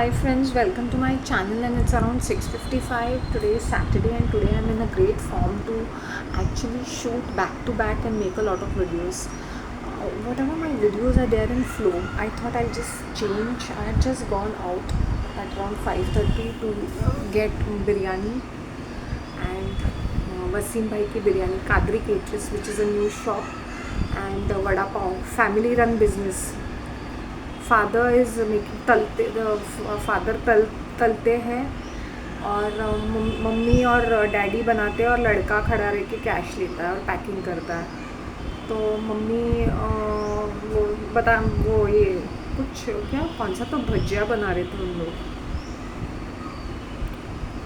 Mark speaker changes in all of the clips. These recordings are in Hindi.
Speaker 1: Hi friends, welcome to my channel and it's around 6:55. Today is Saturday and today I'm in a great form to actually shoot back to back and make a lot of videos. Whatever my videos are there in flow, I thought I'll just change. I had just gone out at around 5:30 to get biryani and Wasim bhai ki biryani, Kadri Caterers, which is a new shop, and vada pav, family run business. Father is making तलते फादर तलते हैं और मम्मी और डैडी बनाते हैं और लड़का खड़ा रह के कैश लेता है और पैकिंग करता है. तो मम्मी वो ये कुछ क्या कौन सा तो भजिया बना रहे थे उन लोग,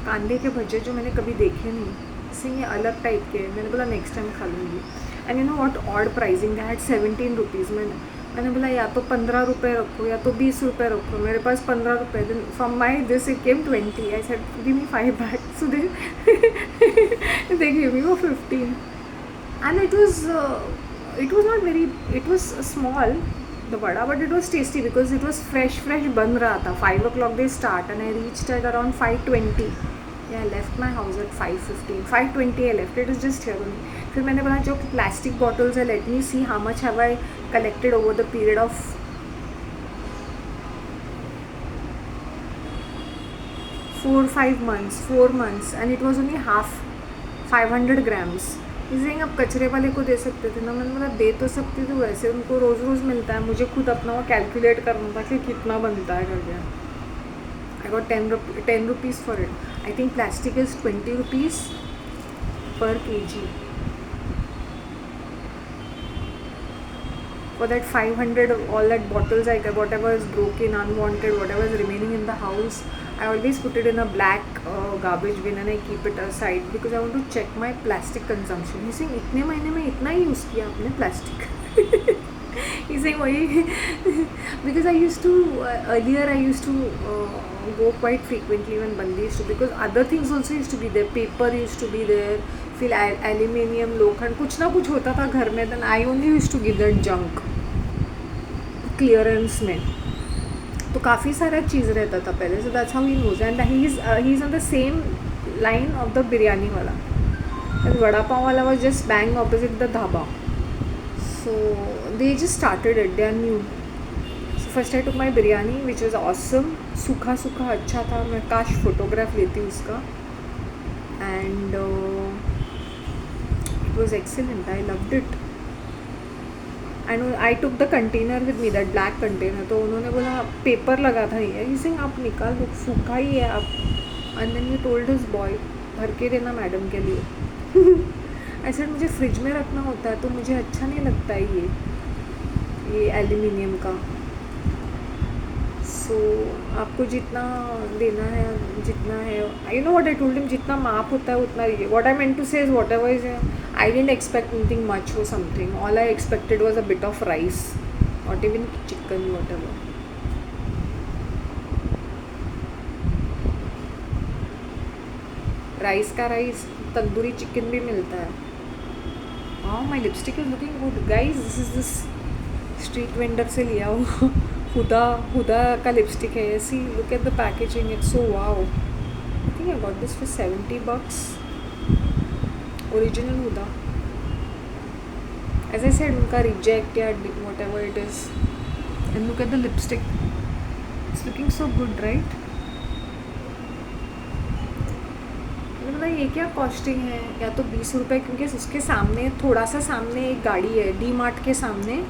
Speaker 1: कांदे के भजिया जो मैंने कभी देखे नहीं, इसे ये अलग टाइप के. मैंने बोला नेक्स्ट टाइम खा लूँगी. And you know what odd pricing that had 17 rupees. मैंने बोला या तो 15 रुपये रखो या तो 20 रुपये रखो. मेरे पास 15 रुपये. Then from my this it came 20. I said give me 5 back. So they give me वो 15 and it was not very, it was small, the vada, but it was tasty because it was fresh बन रहा था. 5 o'clock they start and I reached at around 5:20. Yeah, I left my house at 5:15. 5:20 I left. It was just here only. फिर मैंने बोला जो प्लास्टिक बॉटल्स है, let me see how much have I collected over the period of 4 months and it was only half 500 grams. इसे अब कचरे वाले को दे सकते थे ना. मैंने बोला दे तो सकती थी, वैसे उनको रोज़ रोज़ मिलता है, मुझे खुद अपना वो कैलकुलेट करना था कि कितना बनता है करके. I got 10 rupees for it. I think plastic is 20 rupees per kg. For that 500, all that bottles I got, whatever is broken, unwanted, whatever is remaining in the house, I always put it in a black garbage bin and I keep it aside because I want to check my plastic consumption. He's saying इतने महीने में इतना ही यूज़ किया आपने प्लास्टिक. He's saying वही because I used to earlier I used to go quite frequently when Bandi used to, because other things also used to be there. Paper used to be there, फिर एल्यूमिनियम लोखंड कुछ ना कुछ होता था घर में. Then I only used to give that junk clearance में. तो काफ़ी सारा चीज़ रहता था पहले. So that's how he knows. And he is on the same line of the biryani वाला. एंड वड़ा पाव वाला was just bang opposite the dhaba. So they just started it, they are new. So first I took my biryani which was awesome. सूखा सूखा अच्छा था. मैं काश फोटोग्राफ लेती उसका. And it was excellent. I loved it. And I took the container with me, that black container. तो उन्होंने बोला पेपर लगा था ये. He's saying आप निकाल लो, सूखा ही है आप. And then he told his boy भर के देना मैडम के लिए. ऐसे मुझे फ्रिज में रखना होता है तो मुझे अच्छा नहीं लगता है ये एल्यूमिनियम का. सो आपको जितना देना है जितना है. You know what I told him, जितना माप होता है उतना ही. What I meant to say is whatever is. I didn't expect anything much और something. All I expected was a bit of rice, not even chicken, whatever. Rice का राइस, तंदूरी चिकन भी मिलता है. हाँ, my lipstick is looking good guys. This is this street vendor से लिया हुआ हुदा का लिपस्टिक है. ऐसी look at the packaging, it's so wow. I think I got this for $70. Original Huda. As I said उनका रिजेक्ट या whatever it is. And look at the lipstick, it's looking so good right. मतलब ये क्या कॉस्टिंग है, या तो 20 रुपये, क्योंकि उसके सामने थोड़ा सा सामने एक गाड़ी है डी मार्ट के सामने,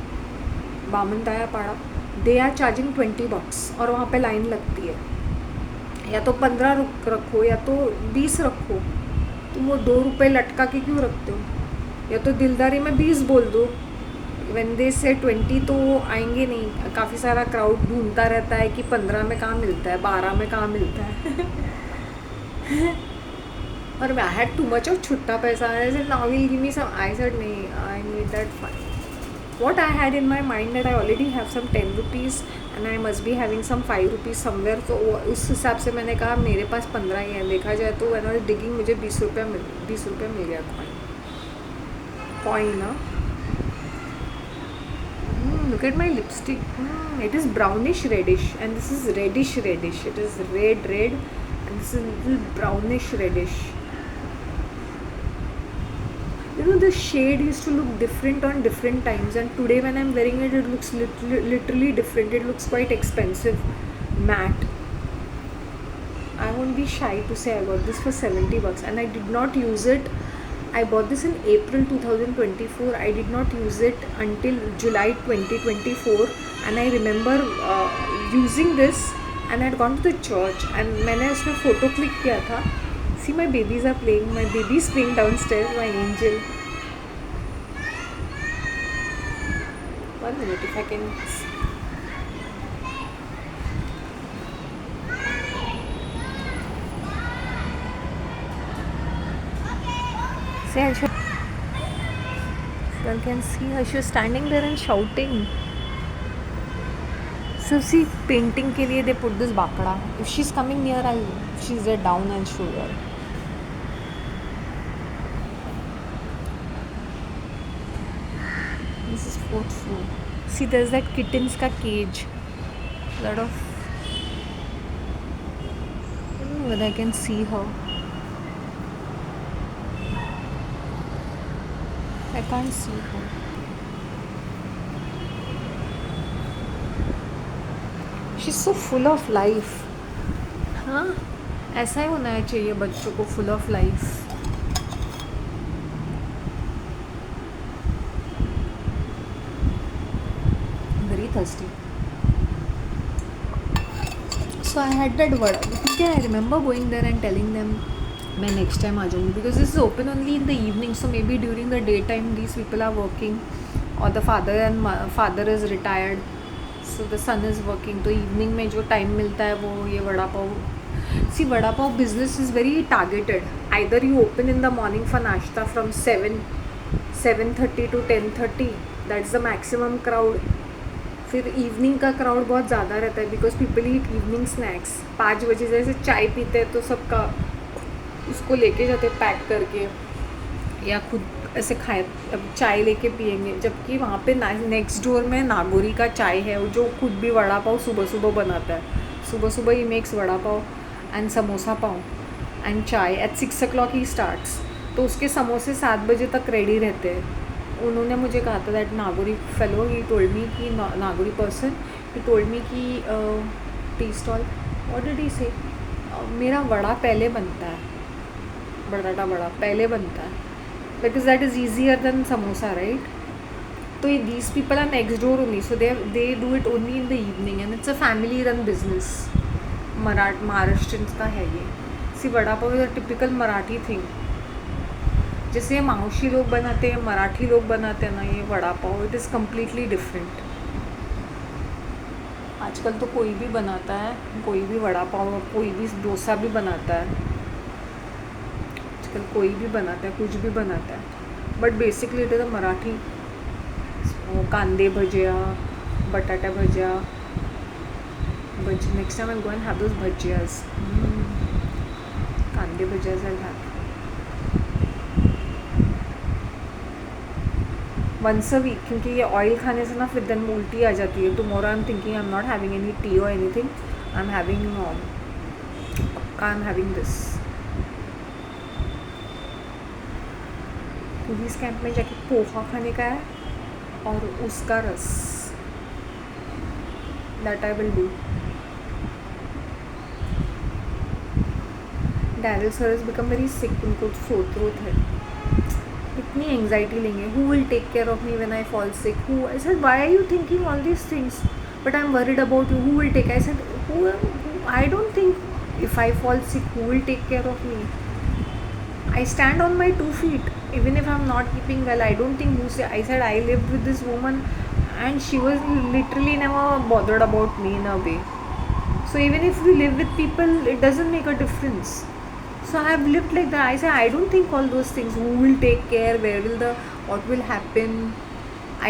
Speaker 1: बामन दाया पाड़ा. दे आर चार्जिंग $20 और वहाँ पे लाइन लगती है. या तो 15 रखो या तो 20 रखो. तुम वो 2 रुपये लटका के क्यों रखते हो. या तो दिलदारी में 20 बोल दो. व्हेन दे से 20 तो वो आएंगे नहीं. काफ़ी सारा क्राउड ढूंढता रहता है कि 15 में कहाँ मिलता है, 12 में कहाँ मिलता है. और I had too much of छुट्टा पैसा. I said now will give me some. I said नहीं, I need that fun. What I had in my mind that I already have some 10 rupees and I must be having some 5 rupees somewhere. तो उस हिसाब से मैंने कहा मेरे पास 15 ही है. देखा जाए तो when I was digging मुझे 20 रुपये मिल गया कॉइन. ना Look at my lipstick. It is brownish reddish, and this is reddish reddish. It is red, and this is a little brownish reddish. You know, the shade used to look different on different times, and today when I'm wearing it, it looks literally different. It looks quite expensive, matte. I won't be shy to say I got this for 70 bucks, and I did not use it. I bought this in April 2024. I did not use it until July 2024, and I remember using this, and I had gone to the church, and मैंने उसमें photo click किया था. See, my babies are playing. My baby is playing downstairs. My angel. 1 minute, if I can. Say, you can see her. She was standing there and shouting. So see, painting के लिए they put this bakda. If she's coming near, she's there down and show her. This is 4th floor. See, there's that kittens ka cage. Lot of. I don't know whether I can see her. I can't see her. She's so full of life. हाँ, ऐसा ही होना चाहिए बच्चों को, full of life. Very thirsty. So I had that vada. Okay, I remember going there and telling them, मैं next time आ जाऊँगी, because this is open only in the evening. So maybe during the daytime these people are working, or the father is retired, so the son is working. तो evening में जो time मिलता है वो ये vada pav. See, vada pav business is very targeted. Either you open in the morning for nashta from 7:30 to 10:30. That's the maximum crowd. फिर इवनिंग का क्राउड बहुत ज़्यादा रहता है, because people eat evening snacks. 5 बजे जैसे चाय पीते हैं तो सबका उसको लेके जाते पैक करके, या खुद ऐसे खाए, अब चाय लेके पियेंगे. जबकि वहाँ पे नेक्स्ट डोर में नागोरी का चाय है, जो खुद भी वड़ा पाव सुबह सुबह बनाता है. सुबह सुबह he makes vada pav and samosa pav and चाय एट 6 o'clock ही स्टार्ट्स. तो उसके समोसे 7 बजे तक रेडी रहते हैं. उन्होंने मुझे कहा था that Nagori fellow, he told me कि Nagori person, he told me कि tea stall, what did he say, मेरा वड़ा पहले बनता है, बटाटा वड़ा पहले बनता है, because that is easier than samosa, right. तो these people are next door only, so they do it only in the evening, and it's a family run business. Maharashtrians का है ये. See, vada pav is a typical Marathi thing. जैसे मावशी लोग बनाते हैं, मराठी लोग बनाते हैं ना ये vada pav, it is completely different. आजकल तो कोई भी बनाता है, कोई भी वड़ा पाव, कोई भी डोसा भी बनाता है, आजकल कोई भी बनाता है, कुछ भी बनाता है. But basically it is a Marathi. Kande bhajiya, batata bhajiya, next time I go and have those bhajiyas. Kande bhajiyas I have once a week, क्योंकि ये ऑयल खाने से ना फिर दिन में उल्टी आ जाती है. Tomorrow I am thinking I am not having any tea और anything. I am having I am having this. Police camp में जाके पोहा खाने का है और उसका रस, that I will do. Daryl sir is become very sick, उनको सोर थ्रोट है. इतनी एंग्जाइटी लेंगे, who will take care of me when I fall sick, who. I said why are you thinking all these things, but I am worried about you, who will take. I said I don't think if I fall sick who will take care of me. I stand on my 2 feet, even if I'm not keeping well. I don't think who say. I said I lived with this woman, and she was literally never bothered about me in a way. So even if we live with people, it doesn't make a difference. So I have lived like that. I say I don't think all those things. Who will take care? Where will what will happen?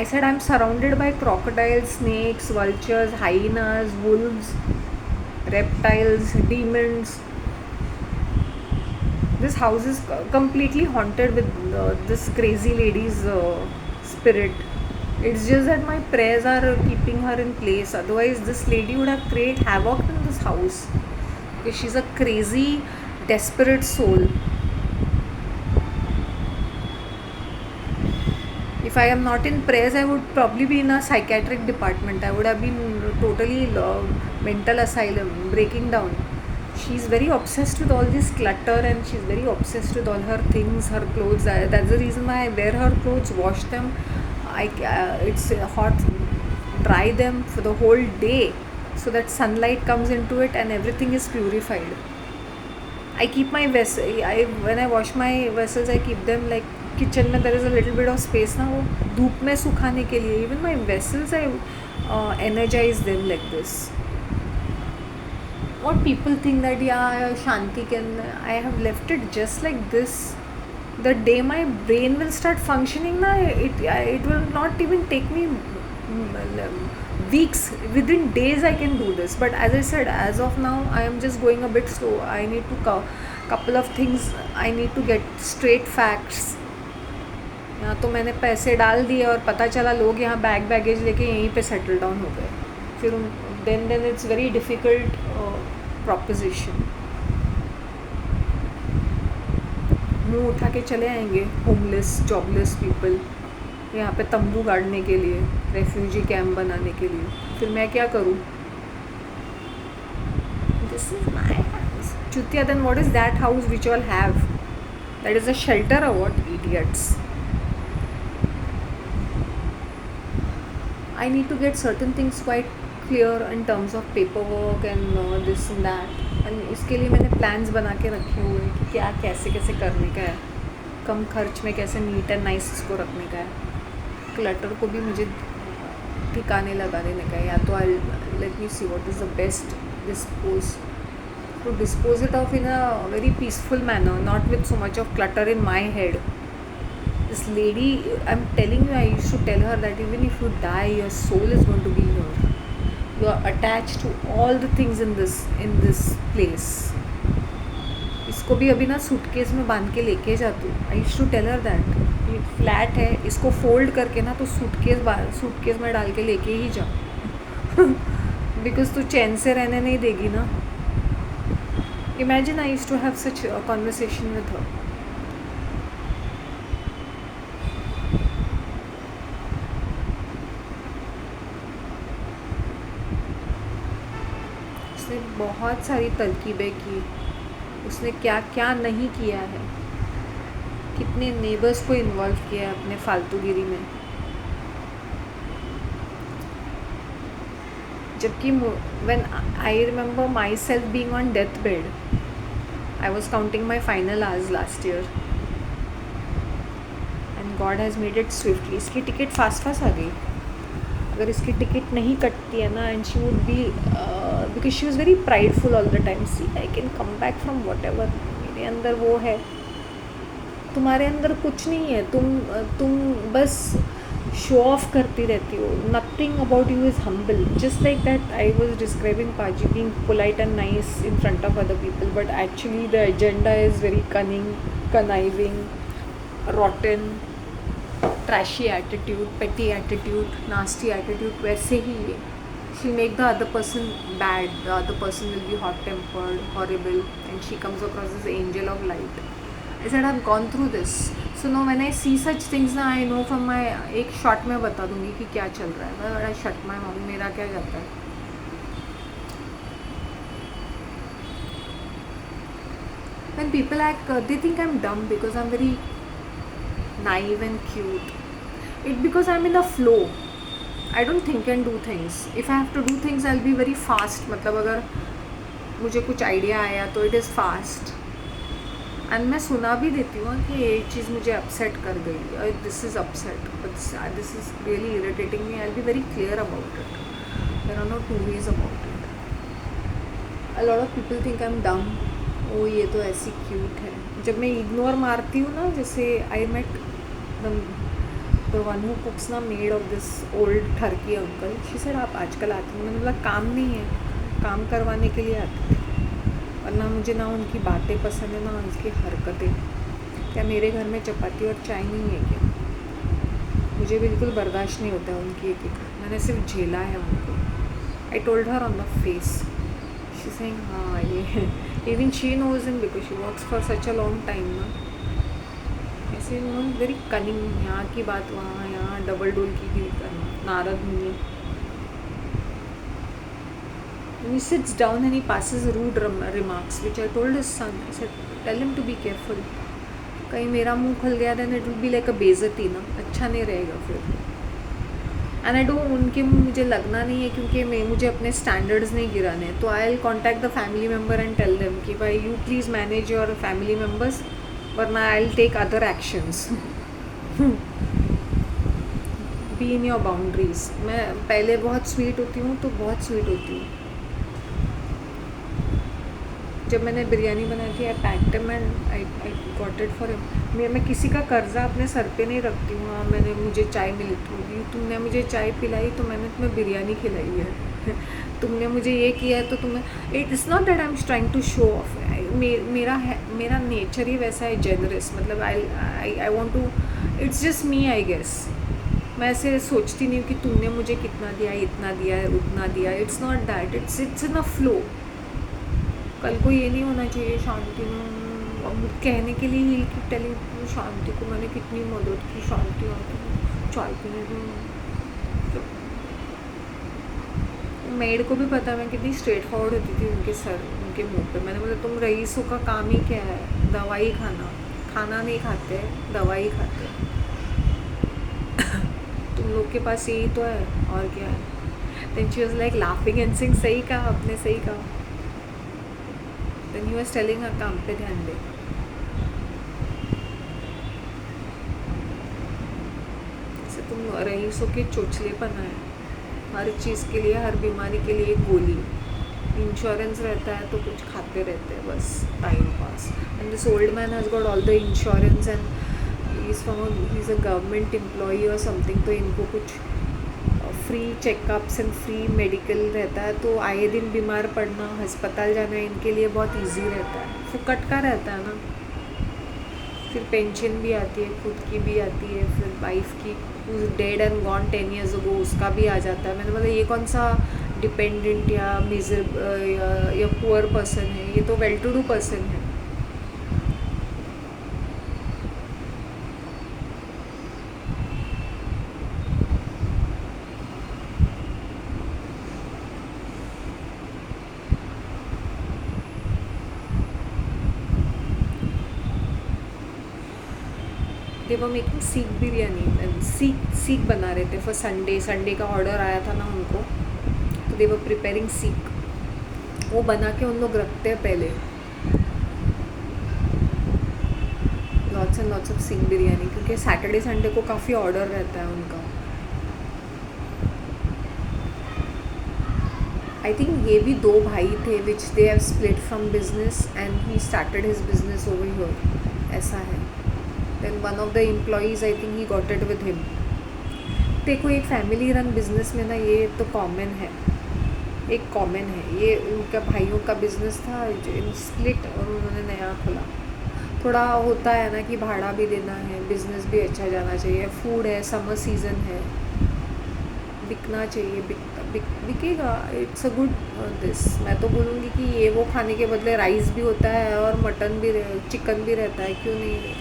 Speaker 1: I said I'm surrounded by crocodiles, snakes, vultures, hyenas, wolves, reptiles, demons. This house is completely haunted with this crazy lady's spirit. It's just that my prayers are keeping her in place. Otherwise, this lady would have created havoc in this house. Because she's a crazy, desperate soul. If I am not in prayers, I would probably be in a psychiatric department. I would have been totally mental asylum, breaking down. She's very obsessed with all this clutter, and she's very obsessed with all her things, her clothes. That's the reason why I wear her clothes, wash them. It's hot, dry them for the whole day so that sunlight comes into it and everything is purified. I keep my vessel. When I wash my vessels, I keep them like kitchen में there is a little bit of space ना वो धूप में सुखाने के लिए. Even my vessels I energize them like this. What people think that yeah Shanti can, I have left it just like this. The day my brain will start functioning na, it will not even take me weeks. Within days I can do this, but as I said, as of now I am just going a bit slow. I need to couple of things, I need to get straight facts. यहाँ तो मैंने पैसे डाल दिए और पता चला लोग यहाँ बैगेज लेके यहीं पे सेटल डाउन हो गए, फिर देन इट्स वेरी डिफ़िकल्ट प्रॉपोजिशन. मुंह उठा के चले आएंगे होमलेस जॉबलेस पीपल यहाँ पे तंबू गाड़ने के लिए, रेफ्यूजी कैंप बनाने के लिए. फिर मैं क्या करूँ? This is my house. चुतिया, then what is that house which all have? That is a shelter और what? Idiots. I need to get certain things quite clear in terms of paperwork and this and that. And इसके लिए मैंने plans बना के रखे हुए हैं कि क्या कैसे कैसे करने का है, कम खर्च में कैसे नीट एंड नाइस इसको रखने का है. क्लटर को भी मुझे ठिकाने लगा देने का है. या तो I let me see what is the best dispose it off in a very peaceful manner, not with so much of clutter in my head. This lady, I'm telling you, I used to tell her that even if you die, your soul is going to be here. You are attached to all the things in this place. इसको भी अभी ना सूटकेस में बांध के लेके जाती हूँ. I used to tell her that ये फ्लैट है, इसको फोल्ड करके ना तो सूटकेस में डाल के लेके ही जाओ. बिकॉज तू चैन से रहने नहीं देगी ना. Imagine I used to have such conversation with her. उसने बहुत सारी तरकीबें की. उसने क्या क्या नहीं किया है, कितने नेबर्स को इन्वॉल्व किया है अपने फालतूगिरी में. जबकि when I remember myself being on death bed, I was counting my final hours last year and God has made it swiftly. इसकी टिकट फास्ट आ गई. अगर इसकी टिकट नहीं कटती है ना, and she would be because she was very prideful all the time. See I can come back from whatever. मेरे अंदर वो है, तुम्हारे अंदर कुछ नहीं है. तुम बस शो ऑफ करती रहती हो. Nothing about you is humble. Just like that I was describing paaji being polite and nice in front of other people, but actually the agenda is very cunning, conniving, rotten, trashy attitude, petty attitude, nasty attitude. वैसे ही ये she'll make the other person bad. The other person will be hot tempered, horrible, and she comes across as angel of light. I said I've gone through this, so now when I see such things ना, I know from my एक shot में बता दूँगी कि क्या चल रहा है. I shut my mouth. मेरा क्या जाता है. When people act, they think I'm dumb because I'm very naive and cute. It because I'm in a flow. I don't think and do things. If I have to do things, I'll be very fast. मतलब अगर मुझे कुछ आइडिया आया तो it is fast. And मैं सुना भी देती हूँ कि ये चीज़ मुझे अपसेट कर गई, और this is upset, but this is really irritating me. I'll be very clear about it. There are no two ways about it. A lot of people think I'm dumb. ओ ये तो ऐसी क्यूट है. जब मैं इग्नोर मारती हूँ ना, जैसे I met the one who cooks ना मेड ऑफ दिस ओल्ड ठरकी अंकल. शी सेड आप आजकल आती हैं. मैंने बोला काम नहीं है, काम करवाने के लिए आती थी. और ना मुझे ना उनकी बातें पसंद है, ना उनकी हरकतें. क्या मेरे घर में चपाती और चाय नहीं है क्या? मुझे बिल्कुल बर्दाश्त नहीं होता है उनकी एक एक, मैंने सिर्फ झेला है उनको. I told her on the face. She saying हाँ ये even she knows him because she works for such a long time ना. ऐसे नो वेरी कनिंग, यहाँ की बात वहाँ, यहाँ डबल डोल की डील करना. नारद मुनि. And he sits down and he passes rude remarks, which I told his son. I said, tell him to be careful. कहीं मेरा मुंह खुल गया then it will be like a बेइज्जती ना, अच्छा नहीं रहेगा फिर. एंड आई डोंट, उनके मुँह मुझे लगना नहीं है क्योंकि मुझे अपने स्टैंडर्ड्स नहीं गिराने हैं. तो I will contact the family member and tell them कि भाई you please manage your family members, वरना I will take other actions. Be in your boundaries. मैं पहले बहुत स्वीट होती हूँ तो बहुत स्वीट होती हूँ. जब मैंने बिरयानी बनाई थी I packed him and I got it for him. मैं किसी का कर्जा अपने सर पे नहीं रखती हूँ. हाँ, मैंने मुझे चाय मिली थी, तुमने मुझे चाय पिलाई तो मैंने तुम्हें बिरयानी खिलाई है. तुमने मुझे ये किया है तो तुम्हें. It is not that I am trying to show off. मेरा नेचर ही वैसा है, जेनरस. मतलब I want to, it's just me I guess. मैं ऐसे सोचती नहीं हूँ कि तुमने मुझे कितना दिया, इतना दिया, उतना दिया. It's not that. It's in a flow. कल को ये नहीं होना चाहिए शांति में अब कहने के लिए ही कि टेलिंग शांति को मैंने कितनी मदद की, शांति आती चाय पीने में. मेड को भी पता मैं कितनी स्ट्रेट फॉरवर्ड होती थी उनके मुंह पे. मैंने बोला तुम रईसों का काम ही क्या है, दवाई खाना. खाना नहीं खाते, दवाई खाते. तुम लोग के पास यही तो है और क्या है. Then she was like laughing and sing. सही कहा आपने, सही कहा. Then he was telling her काम पे ध्यान दे. जैसे तुम रईसों के चोचलेपन है. हर चीज़ के लिए, हर बीमारी के लिए एक गोली. इंश्योरेंस रहता है तो कुछ खाते रहते हैं बस time pass. And this old man has got all the insurance and he is a government employee और समथिंग. तो इनको कुछ free checkups and free medical रहता है. तो आए दिन बीमार पड़ना, अस्पताल जाना इनके लिए बहुत इजी रहता है. फुकट का रहता है ना. फिर पेंशन भी आती है, खुद की भी आती है, फिर वाइफ की dead and gone 10 years ago उसका भी आ जाता है. मैंने बोला ये कौन सा डिपेंडेंट या या पुअर पर्सन है, ये तो वेल टू डू पर्सन है. दे वर मेकिंग सीख बिरयानी. सीख बना रहे थे फॉर संडे का ऑर्डर आया था ना उनको. तो दे वर प्रिपेयरिंग सीख. वो बना के उन लोग रखते हैं पहले. लॉट्स एंड लॉट्स ऑफ सीख बिरयानी क्योंकि सैटरडे संडे को काफ़ी ऑर्डर रहता है उनका. आई थिंक ये भी 2 भाई थे which they have split from business and he started his business over here. ऐसा है. Then one of the employees I think he got it with him. देखो एक फैमिली रन बिजनेस में ना ये तो कॉमन है, एक कॉमन है. ये उनका भाइयों का बिजनेस था स्प्लिट और उन्होंने नया खोला. थोड़ा होता है ना कि भाड़ा भी देना है, बिजनेस भी अच्छा जाना चाहिए. फूड है, समर सीज़न है, बिकना चाहिए. बिकेगा. It's a good this. मैं तो बोलूँगी कि ये वो खाने के बदले राइस भी होता है और मटन भी, चिकन भी रहता है. क्यों नहीं.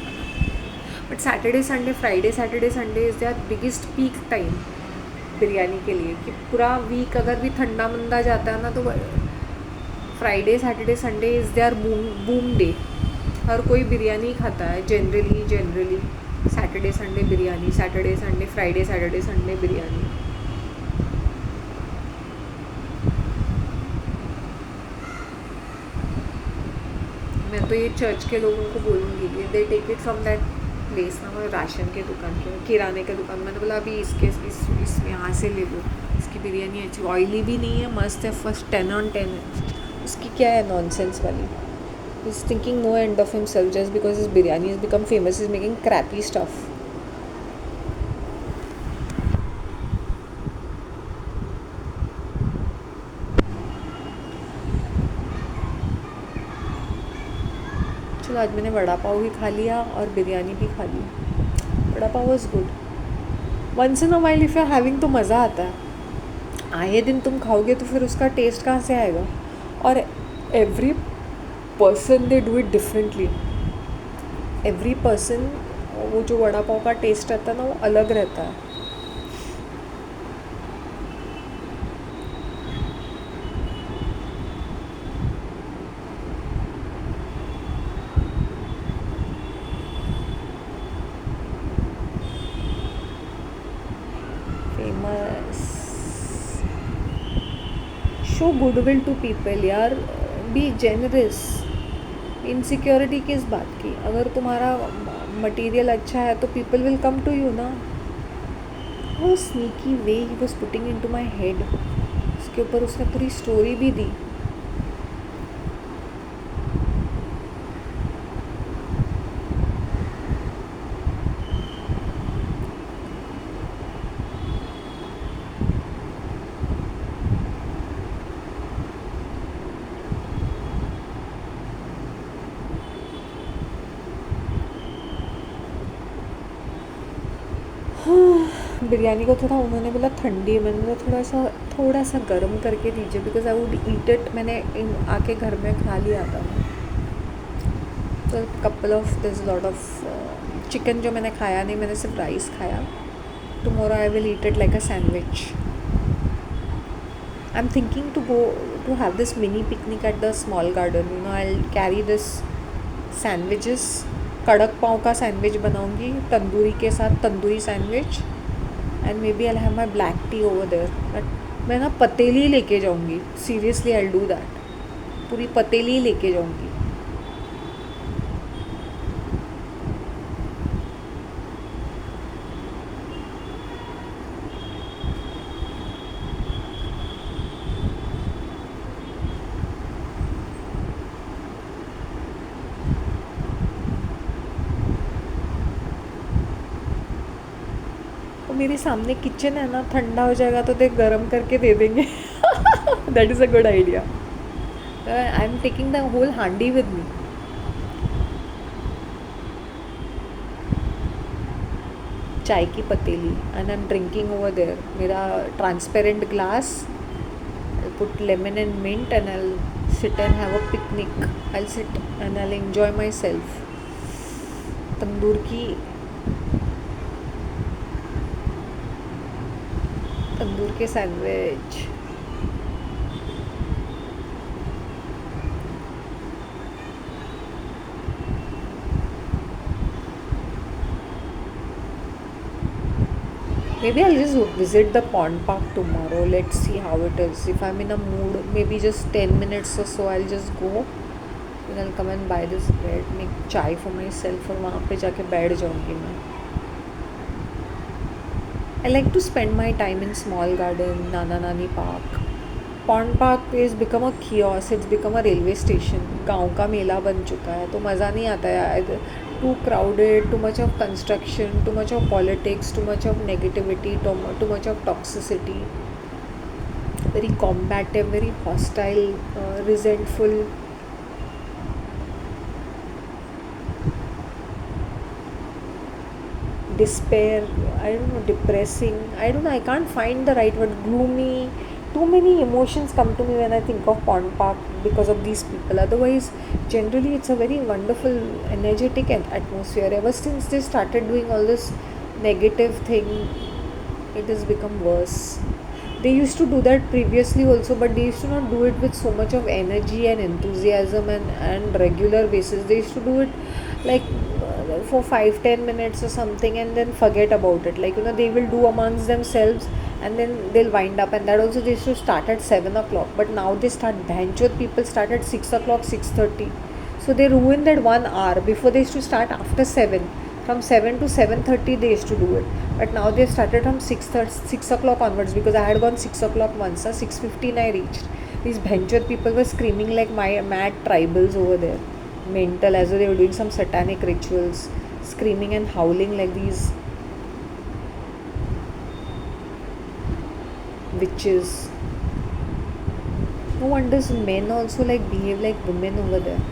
Speaker 1: But Saturday Sunday, Friday Saturday Sunday is their biggest peak time biryani के लिए. कि पूरा वीक अगर भी ठंडा मंदा जाता है ना तो Friday Saturday Sunday is their boom day. हर कोई बिरयानी खाता है generally. Saturday Sunday biryani, Saturday Sunday Friday, Saturday Sunday biryani. मैं तो ये चर्च के लोगों को बोलूँगी कि they take it from that place ना, वो राशन के दुकान के, किराने के दुकान. मैंने बोला अभी इस यहाँ से ले लो. इसकी बिरयानी अच्छी, ऑयली भी नहीं है, मस्त है, फर्स्ट 10 on 10 है. उसकी क्या है नॉनसेंस वाली. He's thinking no end of himself just because his biryani has become famous. He's making crappy stuff. चलो आज मैंने वड़ा पाव भी खा लिया और बिरयानी भी खा ली. Vada pav was good. Once in a while if you are having तो मज़ा आता है. आए दिन तुम खाओगे तो फिर उसका टेस्ट कहाँ से आएगा. और every person they do it differently. Every person, वो जो वड़ा पाव का टेस्ट रहता है ना, वो अलग रहता है. Famous. Show goodwill to people यार. Be generous. इनसिक्योरिटी किस बात की. अगर तुम्हारा मटेरियल अच्छा है तो people will come to you ना. वो sneaky way he was putting into my head. उसके ऊपर उसने पूरी स्टोरी भी दी. बिरयानी को थोड़ा उन्होंने बोला ठंडी है. मैंने बोला थोड़ा सा गर्म करके दीजिए, because I would eat it. मैंने आके घर में खा लिया था. तो couple of this lot of chicken जो मैंने खाया नहीं, मैंने सिर्फ राइस खाया. Tomorrow I will eat it like a sandwich. I am thinking to go to have this mini picnic at the small garden. I carry this sandwiches. कड़क पाव का सैंडविच बनाऊंगी तंदूरी के साथ, tandoori sandwich. And may B I have my black tea over there. But मैं ना पतीली लेके जाऊँगी. Seriously I do that. पूरी पतीली लेके जाऊँगी. और मेरे सामने किचन है ना, ठंडा हो जाएगा तो देख गर्म करके दे देंगे. That is a good idea. I am taking the whole handi with me. चाय की पतीली and I am drinking over there. मेरा transparent glass. I put lemon and mint and I sit and have a picnic. I sit and I enjoy myself. Tandoor के sandwich. Maybe I'll just visit the pond park tomorrow. Let's see how it is. If I'm in a mood, maybe just 10 minutes or so, I'll just go. Then I'll come and buy this bread, make chai for myself और वहाँ पे जाके बैठ जाऊँगी मैं. I like to spend my time in small garden, Nana Nani Park. Pond Park is become a kiosk. It's become a railway station. गांव का मेला बन चुका है तो मज़ा नहीं आता है. Too crowded, too much of construction, too much of politics, too much of negativity, too much of toxicity. Very combative, very hostile, resentful. Despair, I don't know, depressing, I don't know, I can't find the right word. Gloomy. Too many emotions come to me when I think of Pond Park because of these people. Otherwise, generally it's a very wonderful, energetic atmosphere. Ever since they started doing all this negative thing, it has become worse. They used to do that previously also, but they used to not do it with so much of energy and enthusiasm and regular basis. They used to do it like for 5-10 minutes or something and then forget about it. Like, they will do amongst themselves and then they'll wind up. And that also they used to start at 7 o'clock. But now they start, Bhanchot people start at 6 o'clock, 6:30. So they ruin that 1 hour. Before they used to start after 7. From 7 to 7:30 they used to do it. But now they started from 6 o'clock onwards, because I had gone 6 o'clock once. 6:15 I reached. These Bhanchot people were screaming like my mad tribals over there. Mental, as though they were doing some satanic rituals. Screaming and howling like these witches. No wonder men also like behave like women over there.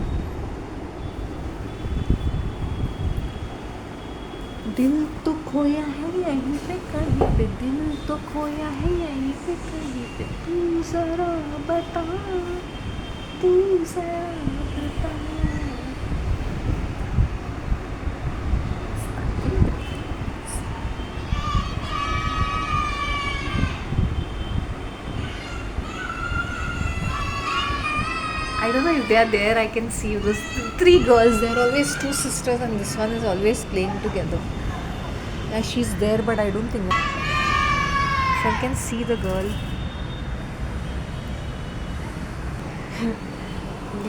Speaker 1: दिल तो खोया है यहीं पे कहीं पे, दिल तो खोया है यहीं पे कहीं पे, तू जरा बता, तू जरा बता। I don't know if they are there. I can see those three girls. There are always two sisters, and this one is always playing together. Yeah, she's there, but I don't think so. I can see the girl.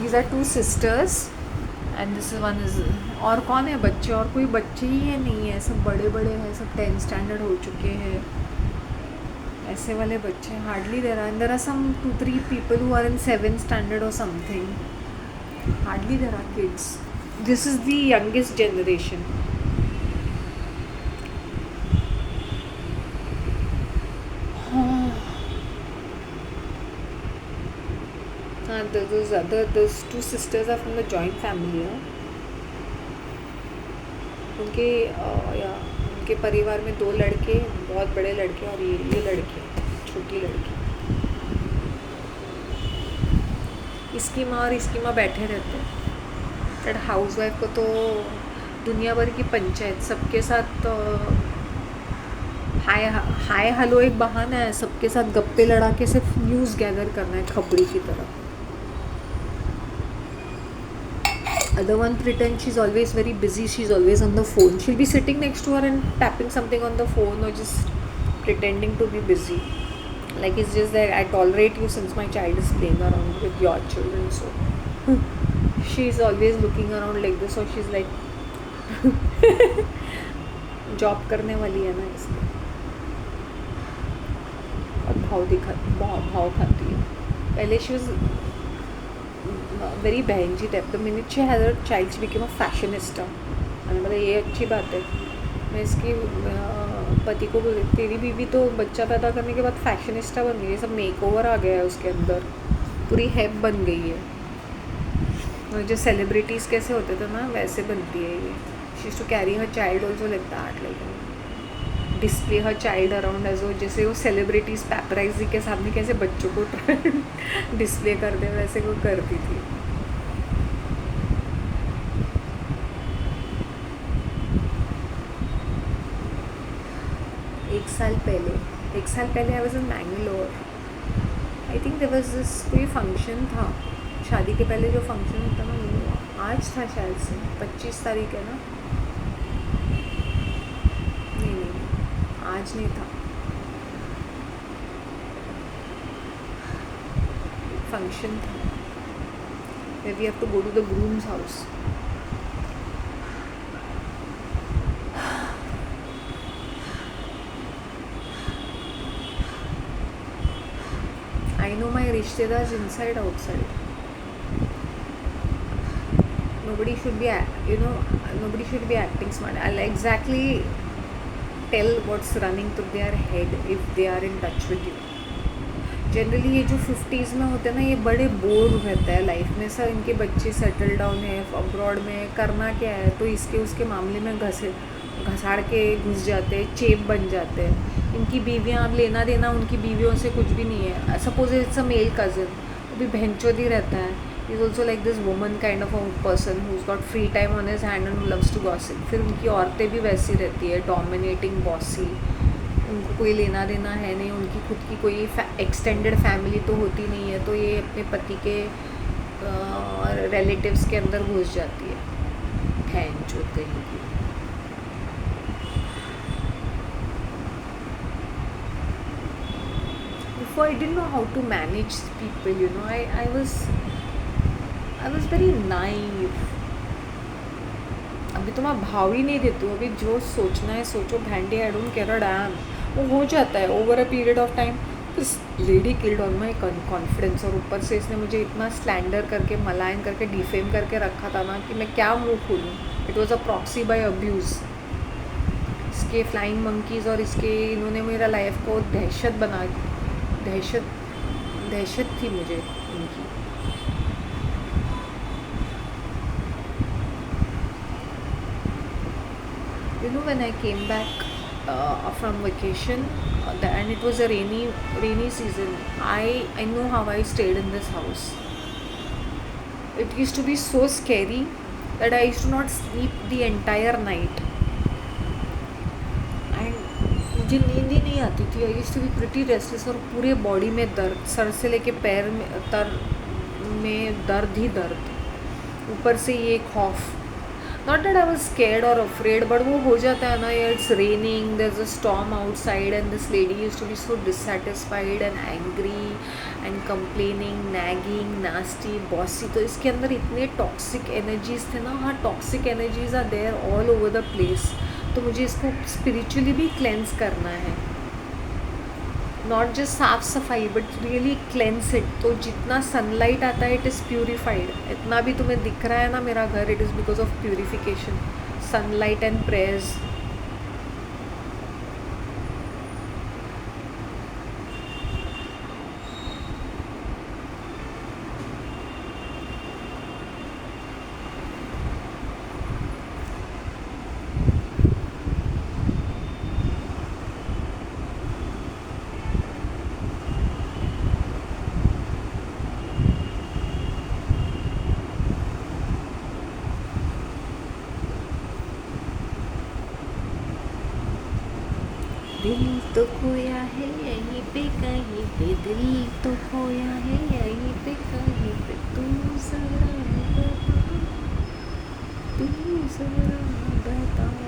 Speaker 1: These are two sisters, and this is one is. और कौन है बच्चे? और कोई बच्चे ही है नहीं है, सब बड़े बड़े हैं, सब 10th स्टैंडर्ड हो चुके हैं. ऐसे वाले बच्चे hardly there are some 2-3 people who are in 7th standard or something. Hardly there are kids. This is the youngest generation. Those two sisters are from the joint family. उनके परिवार में 2 लड़के, बहुत बड़े लड़के, और ये लड़की, छोटी लड़की. इसकी माँ और इसकी माँ बैठे रहते हैं. बट हाउसवाइफ को तो दुनिया भर की पंचायत, सबके साथ हाय हेलो एक बहाना है, सबके साथ गप्पे लड़ा के सिर्फ न्यूज़ गैदर करना है खबड़ी की तरह. Other one pretends she's always very busy, she's always on the phone. She'll be sitting next to her and tapping something on the phone or just pretending to be busy. Like it's just that I tolerate you since my child is playing around with your children. So she's always looking around like this, or she's like job करने वाली है ना इसलिए. और भाव खाती है. पहले she was very behenji type. The minute she had her child she became a fashionista. मैंने बोला ये अच्छी बात है. मैं इसकी पति को बोली तेरी बीवी तो बच्चा पैदा करने के बाद फैशनिस्टा बन गई है, सब मेकओवर आ गया है उसके अंदर, पूरी हेप बन गई है. और जो सेलिब्रिटीज़ कैसे होते थे ना वैसे बनती है ये. She used to carry her child also like that, like display her child around as वो, जैसे वो सेलिब्रिटीज़ पैपराइजी के सामने कैसे बच्चों को डिस्प्ले करते हैं वैसे वो करती थी. एक साल पहले I was in Mangalore. I think there was this कोई फंक्शन था, शादी के पहले जो फंक्शन होता ना वो आज था शायद से, 25 तारीख है ना. नहीं आज नहीं था. फंक्शन था. We have to go to the groom's house. I know my rishtedars inside outside. Nobody should be acting smart. I'll exactly tell what's running through their head if they are in touch with you. Generally ये जो 50s में होते हैं ना, ये बड़े बोर रहता है लाइफ में. सर इनके बच्चे सेटल डाउन है अब्रॉड में, करना क्या है, तो इसके उसके मामले में घसाड़ के घुस जाते हैं, चेप बन जाते हैं. इनकी बीवियाँ, अब लेना देना उनकी बीवियों से कुछ भी नहीं है. Suppose it's a male cousin, वो भी बहनचोदी रहता है. Is also like this woman kind of a person who is got free time on his hand and loves to gossip. फिर उनकी औरतें भी वैसी रहती है, डोमिनेटिंग, बॉसी. उनको कोई लेना देना है नहीं, उनकी खुद की कोई एक्सटेंडेड फैमिली तो होती नहीं है, तो ये अपने पति के रिलेटिव्स के अंदर घुस जाती है. बहनचोद कहीं की. I didn't know how to manage people, I was very naive. अभी तो मैं भाव ही नहीं देती हूँ. अभी जो सोचना है सोचो, भैंडे, I don't care a damn. वो हो जाता है over a period of time. This lady killed on my confidence. और ऊपर से इसने मुझे इतना स्लैंडर करके, मलायन करके, डिफेम करके रखा था ना कि मैं क्या मुँह खोलूँ. It was a proxy by abuse. इसके फ्लाइंग मंकीज़ और इसके इन्होंने मेरा लाइफ को दहशत थी मुझे इनकी. when I came back from vacation, and it was a rainy season. I know how I stayed in this house. It used to be so scary that I used to not sleep the entire night. And मुझे नींद ही नहीं आती थी. I used to be pretty restless, और पूरे बॉडी में दर्द, सर से लेके पैर में दर्द ही दर्द, ऊपर से ये खौफ. Not that I was scared और अफ्रेड, बट वो हो जाता है ना, it's raining, there is a storm outside and this lady used to be so dissatisfied and angry and complaining, nagging, nasty, bossy. तो इसके अंदर इतने टॉक्सिक एनर्जीज थे ना. हाँ, toxic energies are there all over the place. तो मुझे इसको स्पिरिचुअली भी क्लेंस करना है, नॉट जस्ट साफ सफाई बट रियली क्लेंस इट. तो जितना सनलाइट आता है इट इज़ प्यूरिफाइड. इतना भी तुम्हें दिख रहा है ना मेरा घर, it is because of purification, sunlight and prayers. दिल तो खोया है यहीं पे कहीं पे, दिल तो खोया है यहीं पे कहीं पे, तू जरा बता, तू जरा बता.